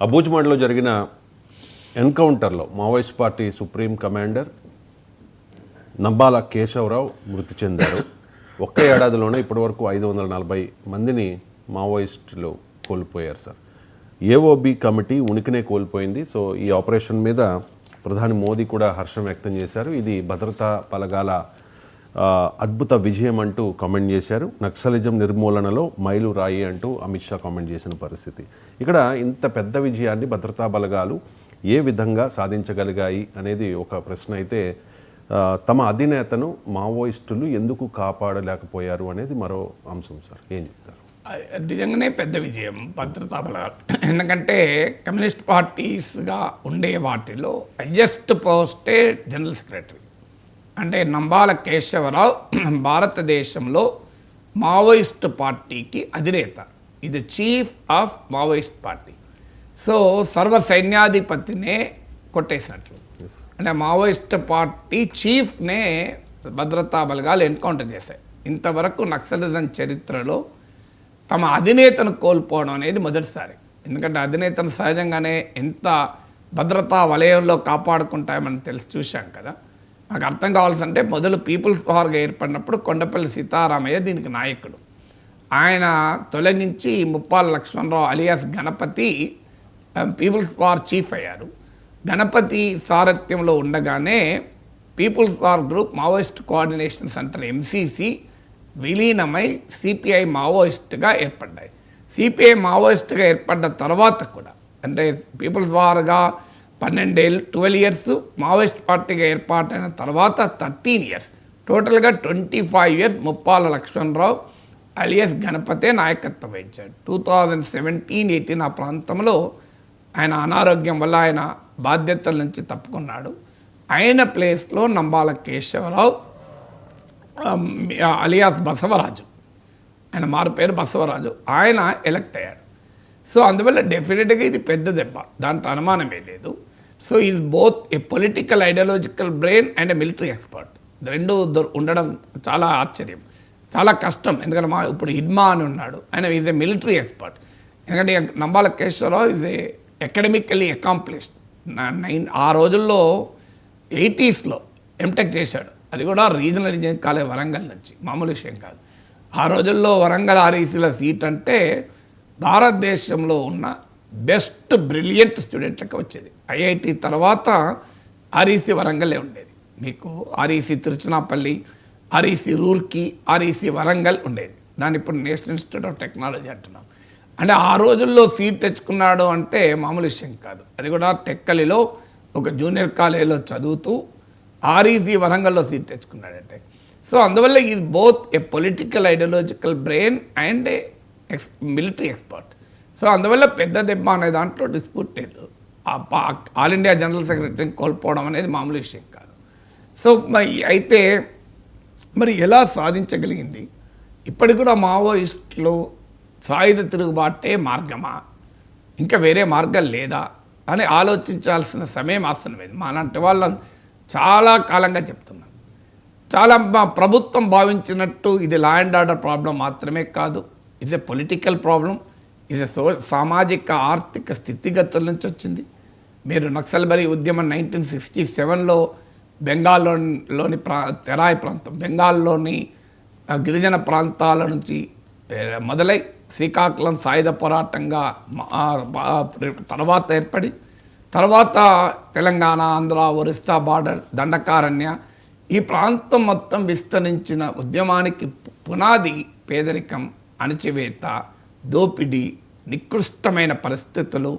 అబూజ్మాడ్లో జరిగిన ఎన్కౌంటర్లో Maoist party supreme commander Nambala Keshavarao మృతి చెందారు. ఒక్క ఏడాదిలోనే ఇప్పటివరకు 540 మందిని మావోయిస్టులు కోల్పోయారు సార్. ఏఓబి కమిటీ ఉనికినే కోల్పోయింది. సో ఈ ఆపరేషన్ మీద ప్రధాని మోదీ కూడా హర్షం వ్యక్తం చేశారు. ఇది భద్రతా బలగాల అద్భుత విజయం అంటూ కామెంట్ చేశారు. నక్సలిజం నిర్మూలనలో మైలు రాయి అంటూ అమిత్ షా కామెంట్ చేసిన పరిస్థితి. ఇక్కడ ఇంత పెద్ద విజయాన్ని భద్రతా బలగాలు ఏ విధంగా సాధించగలిగాయి అనేది ఒక ప్రశ్న అయితే, తమ అధినేతను మావోయిస్టులు ఎందుకు కాపాడలేకపోయారు అనేది మరో అంశం సార్. ఏం చెప్తారు? నిజంగానే పెద్ద విజయం భద్రతా బలగాలు. ఎందుకంటే కమ్యూనిస్ట్ పార్టీస్గా ఉండే వాటిలో హైయెస్ట్ పోస్టే జనరల్ సెక్రటరీ. అంటే నంబాల కేశవరావు భారతదేశంలో మావోయిస్ట్ పార్టీకి అధినేత. ఇది chief of Maoist party. So సర్వ సైన్యాధిపతినే కొట్టేసినట్లు. అంటే మావోయిస్ట్ పార్టీ చీఫ్నే భద్రతా బలగాలు ఎన్కౌంటర్ చేశాయి. ఇంతవరకు నక్సలిజం చరిత్రలో తమ అధినేతను కోల్పోవడం అనేది మొదటిసారి. ఎందుకంటే అధినేతను సహజంగానే ఎంత భద్రతా వలయంలో కాపాడుకుంటామని చూశాం కదా. నాకు అర్థం కావాల్సింటే మొదలు పీపుల్స్ పవర్గా ఏర్పడినప్పుడు కొండపల్లి సీతారామయ్య దీనికి నాయకుడు. ఆయన తొలగించి Muppala Lakshmanarao alias Ganapathy people's power chief అయ్యారు. గణపతి సారథ్యంలో ఉండగానే people's power group Maoist coordination centre MCC విలీనమై సిపిఐ మావోయిస్ట్గా ఏర్పడ్డాయి. సిపిఐ మావోయిస్ట్గా ఏర్పడ్డ తర్వాత కూడా, అంటే పీపుల్స్ పవర్గా 12 years, మావోయిస్ట్ పార్టీగా ఏర్పాటైన తర్వాత 13 years, టోటల్గా 25 years ముప్పాల లక్ష్మణరావు అలియాస్ గణపతే నాయకత్వం వహించాడు. 2017-18 ఆ ప్రాంతంలో ఆయన అనారోగ్యం వల్ల ఆయన బాధ్యతల నుంచి తప్పుకున్నాడు. ఆయన ప్లేస్లో నంబాల కేశవరావు అలియాస్ బసవరాజు, ఆయన మారు పేరు బసవరాజు, ఆయన ఎలక్ట్ అయ్యాడు. సో అందువల్ల డెఫినెట్గా ఇది పెద్ద దెబ్బ, దాంట్లో అనుమానమే లేదు. So is both A political ideological brain and A military expert. రెండు ఉండడం చాలా ఆశ్చర్యం, చాలా కష్టం. ఎందుకంటే ఇప్పుడు హిడ్మా అని ఉన్నాడు, ఆయన ఈజ్ ఏ మిలిటరీ ఎక్స్పర్ట్. ఎందుకంటే Nambala Keshavarao is a academically accomplished. ఆ రోజుల్లో 80s ఎంటెక్ చేశాడు. అది కూడా రీజనల్ ఇంజనీరింగ్ కాలేజ్ వరంగల్ నుంచి, మామూలు విషయం కాదు. ఆ రోజుల్లో వరంగల్ RECల సీట్ అంటే భారతదేశంలో ఉన్న బెస్ట్ బ్రిలియంట్ స్టూడెంట్లకు వచ్చేది. IIT తర్వాత REC వరంగల్లే ఉండేది. మీకు REC Tiruchirappalli, REC Roorkee, REC Warangal ఉండేది. దాని ఇప్పుడు నేషనల్ ఇన్స్టిట్యూట్ ఆఫ్ టెక్నాలజీ అంటున్నాం. అంటే ఆ రోజుల్లో సీట్ తెచ్చుకున్నాడు అంటే మామూలు విషయం కాదు. అది కూడా టెక్కలిలో ఒక జూనియర్ కాలేజీలో చదువుతూ REC వరంగల్లో సీట్ తెచ్చుకున్నాడంటే. సో అందువల్ల is both A political ideological brain and A military expert. So అందువల్ల పెద్ద దెబ్బ అనే దాంట్లో డిస్ప్యూట్ లేదు. ఆల్ ఇండియా జనరల్ సెక్రటరీని కోల్పోవడం అనేది మామూలు విషయం కాదు. సో అయితే మరి ఎలా సాధించగలిగింది? ఇప్పటికి కూడా మావోయిస్టులు సాయుధ తిరుగుబాటే మార్గమా, ఇంకా వేరే మార్గం లేదా అని ఆలోచించాల్సిన సమయం ఆసన్నమైంది. మాలాంటి వాళ్ళని చాలా కాలంగా చెప్తున్నాం. చాలా ప్రభుత్వం భావించినట్టు ఇది లా అండ్ ఆర్డర్ ప్రాబ్లం మాత్రమే కాదు, ఇది పొలిటికల్ ప్రాబ్లం. ఇది సామాజిక ఆర్థిక స్థితిగతుల నుంచి వచ్చింది. మీరు నక్సల్బరీ ఉద్యమం 1967లో బెంగాల్లోని తెరాయి ప్రాంతం, బెంగాల్లోని గిరిజన ప్రాంతాల నుంచి మొదలై శ్రీకాకుళం సాయుధ పోరాటంగా తర్వాత ఏర్పడి, తర్వాత తెలంగాణ, ఆంధ్ర, ఒరిస్సా బార్డర్, దండకారణ్య, ఈ ప్రాంతం మొత్తం విస్తరించిన ఉద్యమానికి పునాది పేదరికం, అణచివేత, దోపిడీ, నికృష్టమైన పరిస్థితులు,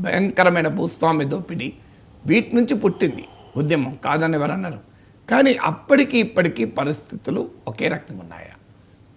భయంకరమైన భూస్వామ్య దోపిడీ, వీటి నుంచి పుట్టింది ఉద్యమం, కాదని ఎవరన్నారు. కానీ అప్పటికి ఇప్పటికీ పరిస్థితులు ఒకే రకంగా ఉన్నాయా?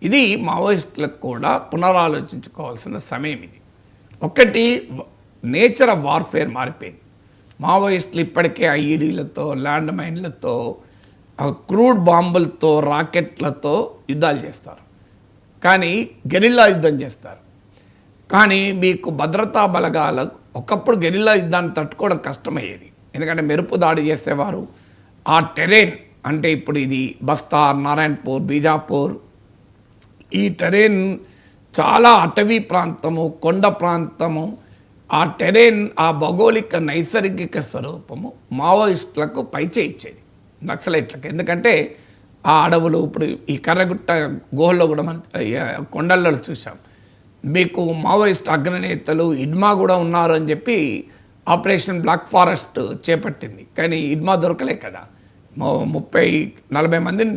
ఇది మావోయిస్టులకు కూడా పునరాలోచించుకోవాల్సిన సమయం ఇది. ఒకటి, నేచర్ ఆఫ్ వార్ఫేర్ మారిపోయింది. మావోయిస్టులు ఇప్పటికే IEDలతో, ల్యాండ్ మైన్లతో, క్రూడ్ బాంబులతో, రాకెట్లతో యుద్ధాలు చేస్తారు, కానీ గెరిల్లా యుద్ధం చేస్తారు. కానీ మీకు భద్రతా బలగాలు ఒకప్పుడు గెరిల్లా యుద్ధాన్ని తట్టుకోవడం కష్టమయ్యేది. ఎందుకంటే మెరుపు దాడి చేసేవారు. ఆ టెరెన్ అంటే ఇప్పుడు ఇది బస్తార్, నారాయణపూర్, బీజాపూర్, ఈ టెరెన్ చాలా అటవీ ప్రాంతము, కొండ ప్రాంతము, ఆ టెరెన్, ఆ భౌగోళిక నైసర్గిక స్వరూపము మావోయిస్టులకు పైచే ఇచ్చేది నక్సలైట్లకు. ఎందుకంటే ఆ అడవులు, ఇప్పుడు ఈ కర్రగుట్ట గుహల్లో కూడా మనం కొండల్లో చూసాం. మీకు మావోయిస్ట్ అగ్రనేతలు ఇడ్మా కూడా ఉన్నారు అని చెప్పి ఆపరేషన్ బ్లాక్ ఫారెస్ట్ చేపట్టింది. కానీ ఇడ్మా దొరకలే కదా, 30-40 మందిని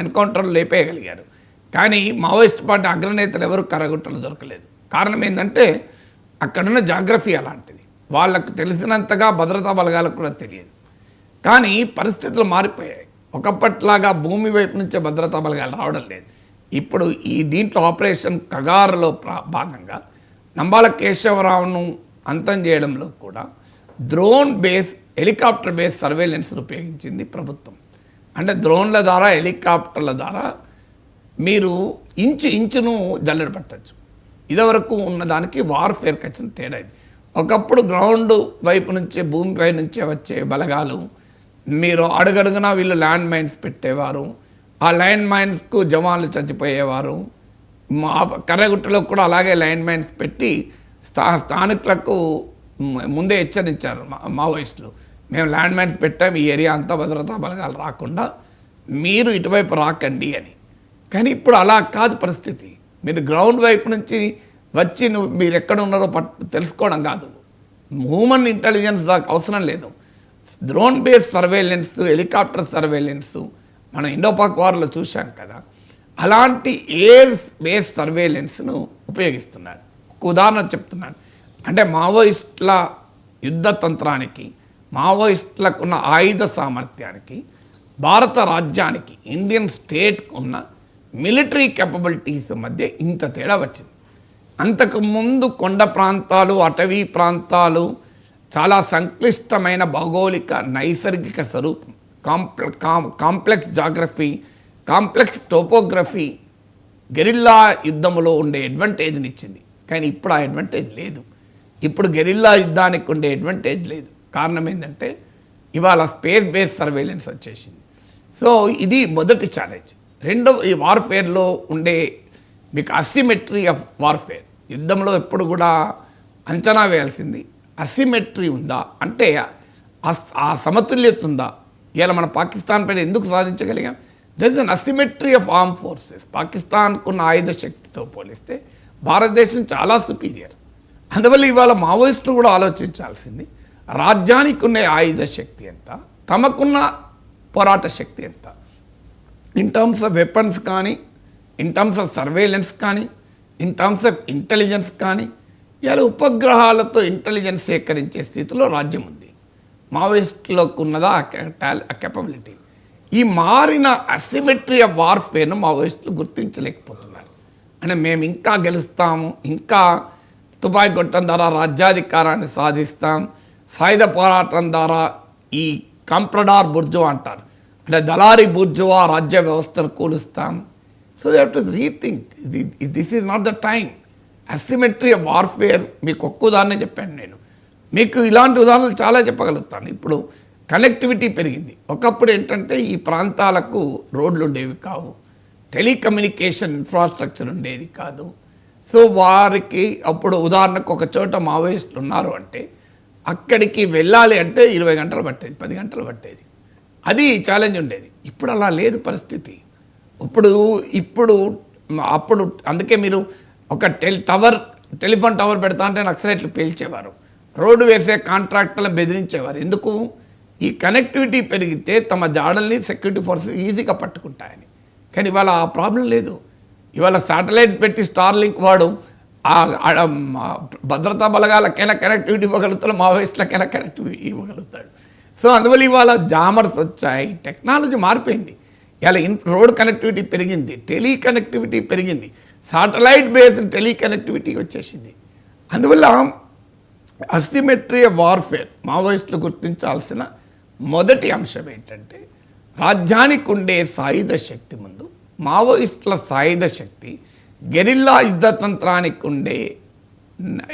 ఎన్కౌంటర్లు లేపేయగలిగారు. కానీ మావోయిస్ట్ పార్టీ అగ్రనేతలు ఎవరు కర్రగుట్టలు దొరకలేదు. కారణం ఏంటంటే అక్కడున్న జాగ్రఫీ అలాంటిది, వాళ్ళకు తెలిసినంతగా భద్రతా బలగాలకు కూడా తెలియదు. కానీ పరిస్థితులు మారిపోయాయి. ఒకప్పట్లాగా భూమి వైపు నుంచే భద్రతా బలగాలు రావడం లేదు. ఇప్పుడు ఈ దీంట్లో ఆపరేషన్ కగారులో భాగంగా నంబాల కేశవరావును అంతం చేయడంలో కూడా డ్రోన్ బేస్, హెలికాప్టర్ బేస్ సర్వేలెన్స్ను ఉపయోగించింది ప్రభుత్వం. అంటే డ్రోన్ల ద్వారా, హెలికాప్టర్ల ద్వారా మీరు ఇంచును జల్లెడ పట్టచ్చు. ఇదివరకు ఉన్నదానికి వార్ఫేర్కి వచ్చిన తేడా ఇది. ఒకప్పుడు గ్రౌండ్ వైపు నుంచే, భూమిపై నుంచే వచ్చే బలగాలు, మీరు అడుగడుగునా వీళ్ళు ల్యాండ్ మైన్స్ పెట్టేవారు. ఆ ల్యాండ్ మైన్స్కు జవాన్లు చచ్చిపోయేవారు. కర్రగుట్టలో కూడా అలాగే ల్యాండ్ మైన్స్ పెట్టి స్థానికులకు ముందే హెచ్చరించారు మావోయిస్టులు, మేము ల్యాండ్ మైన్స్ పెట్టాం, ఈ ఏరియా అంతా భద్రతా బలగాలు రాకుండా మీరు ఇటువైపు రాకండి అని. కానీ ఇప్పుడు అలా కాదు పరిస్థితి. మీరు గ్రౌండ్ వైపు నుంచి వచ్చి మీరు ఎక్కడ ఉన్నారో తెలుసుకోవడం కాదు, హ్యూమన్ ఇంటెలిజెన్స్ దాకా అవసరం లేదు. Drone base surveillance, helicopter surveillance మనం ఇండోపాక్ వార్లో చూశాం కదా, అలాంటి ఎయిర్ బేస్ సర్వేలెన్స్ను ఉపయోగిస్తున్నారు. ఒక ఉదాహరణ చెప్తున్నాను. అంటే మావోయిస్టుల యుద్ధ తంత్రానికి, మావోయిస్టులకు ఉన్న ఆయుధ సామర్థ్యానికి, భారత రాజ్యానికి, ఇండియన్ స్టేట్కు ఉన్న మిలిటరీ కేపబిలిటీస్ మధ్య ఇంత తేడా వచ్చింది. అంతకుముందు కొండ ప్రాంతాలు, అటవీ ప్రాంతాలు, చాలా సంక్లిష్టమైన భౌగోళిక నైసర్గిక స్వరూపం, complex geography, complex topography guerrilla యుద్ధంలో ఉండే అడ్వాంటేజ్ని ఇచ్చింది. కానీ ఇప్పుడు ఆ అడ్వాంటేజ్ లేదు. ఇప్పుడు గెరిల్లా యుద్ధానికి ఉండే అడ్వాంటేజ్ లేదు. కారణం ఏంటంటే ఇవాళ స్పేస్ బేస్డ్ సర్వేలెన్స్ వచ్చేసింది. సో ఇది మొదటి ఛాలెంజ్. రెండవ, ఈ వార్ఫేర్లో ఉండే మీకు అసిమెట్రీ ఆఫ్ వార్ఫేర్. యుద్ధంలో ఎప్పుడు కూడా అంచనా వేయాల్సింది అసిమెట్రీ ఉందా, అంటే ఆ సమతుల్యత ఉందా. ఇలా మన పాకిస్తాన్ పైన ఎందుకు సాధించగలిగాం? There is an asymmetry of arm forces. పాకిస్తాన్కున్న ఆయుధ శక్తితో పోలిస్తే భారతదేశం చాలా సుపీరియర్. అందువల్ల ఇవాళ మావోయిస్టులు కూడా ఆలోచించాల్సింది, రాజ్యానికి ఉన్న ఆయుధ శక్తి ఎంత, తమకున్న పోరాట శక్తి ఎంత, ఇన్ టర్మ్స్ ఆఫ్ వెపన్స్ కానీ, ఇన్ టర్మ్స్ ఆఫ్ సర్వేలెన్స్ కానీ, ఇన్ టర్మ్స్ ఆఫ్ ఇంటెలిజెన్స్ కానీ. ఇలా ఉపగ్రహాలతో ఇంటెలిజెన్స్ సేకరించే స్థితిలో రాజ్యం ఉంది. మావోయిస్టులకు ఉన్నదా ఆ కెపబిలిటీ? ఈ మారిన అసిమెట్రీ ఆఫ్ వార్ఫేర్ను మావోయిస్టులు గుర్తించలేకపోతున్నారు. అంటే మేము ఇంకా గెలుస్తాము, ఇంకా తుపాకీ కొట్టడం ద్వారా రాజ్యాధికారాన్ని సాధిస్తాం, సాయుధ పోరాటం ద్వారా ఈ కంప్రడార్ బుర్జువా అంటారు, అంటే దళారీ బుర్జువా రాజ్య వ్యవస్థను కూలుస్తాం. So they have to rethink, this is not the time. Asymmetry of warfare మీకు ఒక్క ఉదాహరణ చెప్పాను నేను. మీకు ఇలాంటి ఉదాహరణలు చాలా చెప్పగలుగుతాను. ఇప్పుడు కనెక్టివిటీ పెరిగింది. ఒకప్పుడు ఏంటంటే ఈ ప్రాంతాలకు రోడ్లు ఉండేవి కావు, టెలికమ్యూనికేషన్ ఇన్ఫ్రాస్ట్రక్చర్ ఉండేది కాదు. సో వారికి అప్పుడు ఉదాహరణకు ఒక చోట మావోయిస్టులు ఉన్నారు అంటే అక్కడికి వెళ్ళాలి అంటే 20 గంటలు పట్టేది, 10 గంటలు పట్టేది. అది ఛాలెంజ్ ఉండేది. ఇప్పుడు అలా లేదు పరిస్థితి. అప్పుడు అందుకే మీరు ఒక టెలిఫోన్ టవర్ పెడతా అంటే నక్సలైట్లు పేల్చేవారు, రోడ్డు వేసే కాంట్రాక్టర్లను బెదిరించేవారు. ఎందుకు? ఈ కనెక్టివిటీ పెరిగితే తమ జాడల్ని సెక్యూరిటీ ఫోర్సెస్ ఈజీగా పట్టుకుంటాయని. కానీ ఇవాళ ఆ ప్రాబ్లం లేదు. ఇవాళ శాటిలైట్స్ పెట్టి స్టార్లింక్ వాడు భద్రతా బలగాలకైనా కనెక్టివిటీ ఇవ్వగలుగుతాడు, మావోయిస్టులకైనా కనెక్టివిటీ ఇవ్వగలుగుతాడు. సో అందువల్ల ఇవాళ జామర్స్ వచ్చాయి, టెక్నాలజీ మారిపోయింది. ఇలా రోడ్ కనెక్టివిటీ పెరిగింది, టెలికనెక్టివిటీ పెరిగింది, శాటిలైట్ బేస్డ్ టెలికనెక్టివిటీ వచ్చేసింది. అందువల్ల అసిమెట్రీ ఆఫ్ వార్ఫేర్ మావోయిస్టులు గుర్తించాల్సిన మొదటి అంశం ఏంటంటే, రాజ్యానికి ఉండే సాయుధ శక్తి ముందు మావోయిస్టుల సాయుధ శక్తి, గెరిల్లా యుద్ధతంత్రానికి ఉండే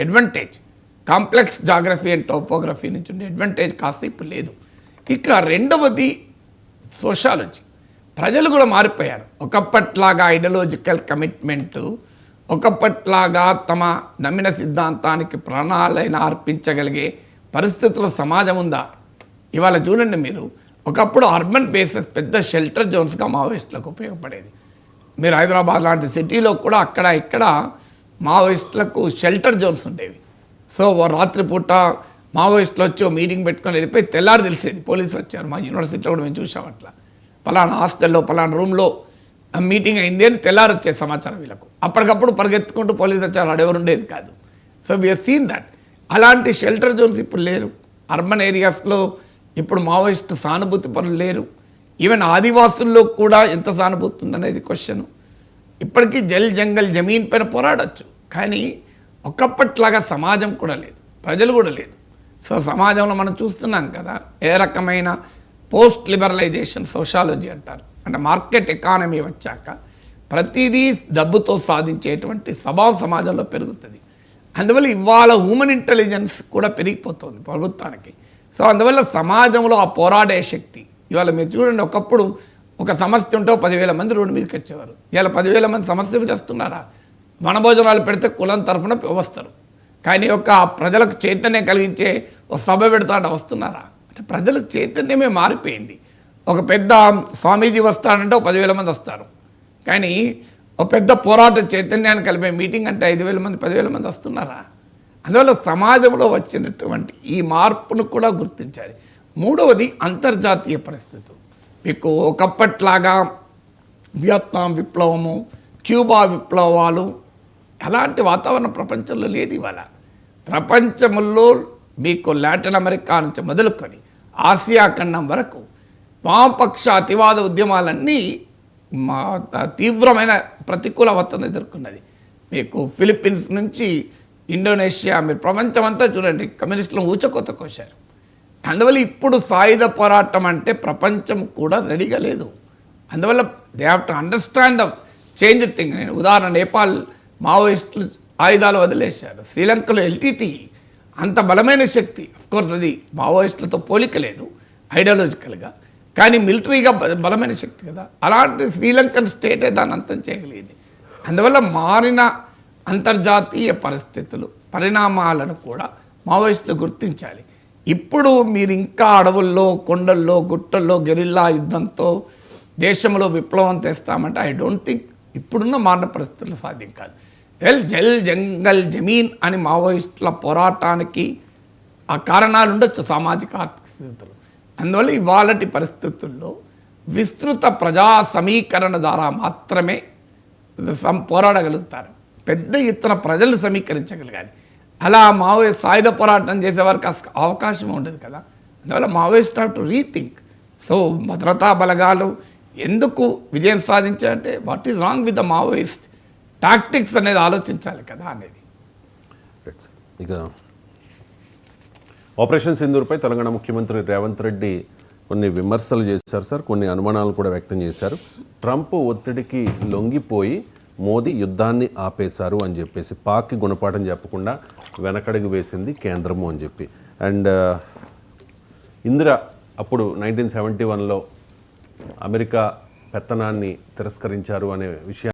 advantage, complex geography and topography నుంచి ఉండే అడ్వాంటేజ్ కాస్త ఇప్పుడు లేదు. ఇక రెండవది సోషాలజీ. ప్రజలు కూడా మారిపోయారు. ఒకప్పట్లాగా ఐడియాలజికల్ కమిట్మెంటు, ఒకప్పట్లాగా తమ నమ్మిన సిద్ధాంతానికి ప్రాణాలైనా అర్పించగలిగే పరిస్థితుల్లో సమాజం ఉందా? ఇవాళ చూడండి మీరు, ఒకప్పుడు అర్బన్ బేసెస్ పెద్ద షెల్టర్ జోన్స్గా మావోయిస్టులకు ఉపయోగపడేది. మీరు హైదరాబాద్ లాంటి సిటీలో కూడా అక్కడ ఇక్కడ మావోయిస్టులకు షెల్టర్ జోన్స్ ఉండేవి. సో రాత్రిపూట మావోయిస్టులు వచ్చి మీటింగ్ పెట్టుకొని వెళ్ళిపోయి తెల్లారి తెలిసేది, పోలీసులు వచ్చారు. మా యూనివర్సిటీలో కూడా మేము చూసాం అట్లా. పలానా హాస్టల్లో పలానా రూమ్లో మీటింగ్ అయింది అని తెల్లారి వచ్చే సమాచారం వీళ్ళకు. అప్పటికప్పుడు పరిగెత్తుకుంటూ పోలీసు వచ్చారు, అడెవరు ఉండేది కాదు. So we are seen that. అలాంటి షెల్టర్ జోన్స్ ఇప్పుడు లేరు. అర్బన్ ఏరియాస్లో ఇప్పుడు మావోయిస్టు సానుభూతి పనులు లేరు. ఈవెన్ ఆదివాసుల్లో కూడా ఎంత సానుభూతి ఉందనేది క్వశ్చన్. ఇప్పటికీ జల్ జంగల్ జమీన్ పైన పోరాడచ్చు, కానీ ఒకప్పట్లాగా సమాజం కూడా లేదు, ప్రజలు కూడా లేదు. సో సమాజంలో మనం చూస్తున్నాం కదా, ఏ రకమైన పోస్ట్ లిబరలైజేషన్ సోషాలజీ అంటారు, అంటే మార్కెట్ ఎకానమీ వచ్చాక ప్రతిదీ డబ్బుతో సాధించేటువంటి స్వభావం సమాజంలో పెరుగుతుంది. అందువల్ల ఇవాళ హ్యూమన్ ఇంటెలిజెన్స్ కూడా పెరిగిపోతుంది ప్రభుత్వానికి. సో అందువల్ల సమాజంలో ఆ పోరాడే శక్తి ఇవాళ మీరు చూడండి, ఒకప్పుడు ఒక సమస్య ఉంటే 10,000 మంది రోడ్డు మీదకి వచ్చేవారు. ఇవాళ 10,000 మంది సమస్య మీద వస్తున్నారా? వనభోజనాలు పెడితే కులం తరఫున వస్తారు, కానీ ఒక ప్రజలకు చైతన్యం కలిగించే ఒక సభ పెడతాడ వస్తున్నారా? అంటే ప్రజలకు చైతన్యమే మారిపోయింది. ఒక పెద్ద స్వామీజీ వస్తాడంటే 10,000 మంది వస్తారు, కానీ ఒక పెద్ద పోరాట చైతన్యాన్ని కలిపే మీటింగ్ అంటే 5,000 మంది 10,000 మంది వస్తున్నారా? అందువల్ల సమాజంలో వచ్చినటువంటి ఈ మార్పును కూడా గుర్తించాలి. మూడవది అంతర్జాతీయ పరిస్థితులు. మీకు ఒకప్పట్లాగా వియత్నాం విప్లవము, క్యూబా విప్లవాలు అలాంటి వాతావరణం ప్రపంచంలో లేదు. ఇవాళ ప్రపంచంలో మీకు లాటిన్ అమెరికా నుంచి మొదలుకొని ఆసియా ఖండం వరకు వామపక్ష అతివాద ఉద్యమాలన్నీ తీవ్రమైన ప్రతికూల ఒత్తిడిని ఎదుర్కొన్నది. మీకు ఫిలిప్పీన్స్ నుంచి ఇండోనేషియా, మీరు ప్రపంచం అంతా చూడండి, కమ్యూనిస్టులను ఊచకోత కోశారు. అందువల్ల ఇప్పుడు సాయుధ పోరాటం అంటే ప్రపంచం కూడా రెడీగా లేదు. అందువల్ల they have to understand the change thing. నేను ఉదాహరణ, నేపాల్ మావోయిస్టులు ఆయుధాలు వదిలేశారు. శ్రీలంకలో ఎల్టీటీ అంత బలమైన శక్తి, అఫ్కోర్స్ అది మావోయిస్టులతో పోలిక లేదు ఐడియాలజికల్గా, కానీ మిలిటరీగా బలమైన శక్తి కదా. అలాంటి శ్రీలంకన్ స్టేటే దాన్ని అంతం చేయగలిగింది. అందువల్ల మారిన అంతర్జాతీయ పరిస్థితులు పరిణామాలను కూడా మావోయిస్టులు గుర్తించాలి. ఇప్పుడు మీరు ఇంకా అడవుల్లో, కొండల్లో, గుట్టల్లో గెరిల్లా యుద్ధంతో దేశంలో విప్లవం తెస్తామంటే ఐ డోంట్ థింక్ ఇప్పుడున్న మారిన పరిస్థితులు సాధ్యం కాదు. జల్ జంగల్ జమీన్ అని మావోయిస్టుల పోరాటానికి ఆ కారణాలు ఉండొచ్చు, సామాజిక ఆర్థిక స్థితులు. అందువల్ల ఇవాళటి పరిస్థితుల్లో విస్తృత ప్రజా సమీకరణ ద్వారా మాత్రమే పోరాడగలుగుతారు. పెద్ద ఎత్తున ప్రజలను సమీకరించగలగాలి. అలా మావోయిస్ట్ సాయుధ పోరాటం చేసేవారికి అవకాశం ఉండదు కదా. అందువల్ల Maoist have to rethink. So భద్రతా బలగాలు ఎందుకు విజయం సాధించాలంటే what is wrong with the Maoist tactics అనేది ఆలోచించాలి కదా అనేది. ఇక ఆపరేషన్ సింధూర్పై తెలంగాణ ముఖ్యమంత్రి రేవంత్ రెడ్డి కొన్ని విమర్శలు చేశారు సార్, కొన్ని అనుమానాలు కూడా వ్యక్తం చేశారు. ట్రంప్ ఒత్తిడికి లొంగిపోయి మోదీ యుద్ధాన్ని ఆపేశారు అని చెప్పేసి, పాక్కి గుణపాఠం చెప్పకుండా వెనకడుగు వేసింది కేంద్రము అని చెప్పి. అండ్ ఇందిరా అప్పుడు 1971లో అమెరికా పెత్తనాన్ని తిరస్కరించారు అనే విషయాన్ని